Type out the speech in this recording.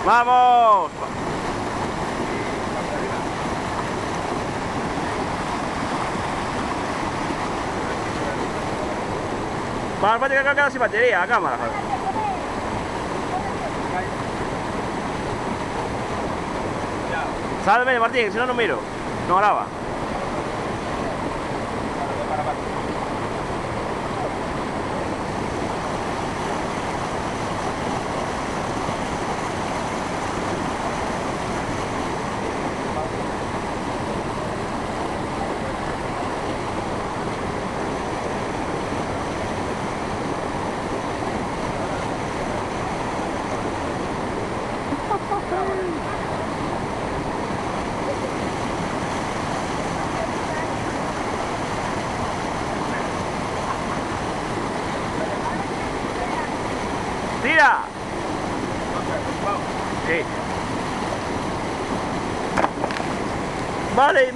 ¡Vamos! Va a llegar a quedar sin batería la cámara, joder. Sal de medio, Martín, si no, no miro. No graba. ¡Tira! Sí. Vale,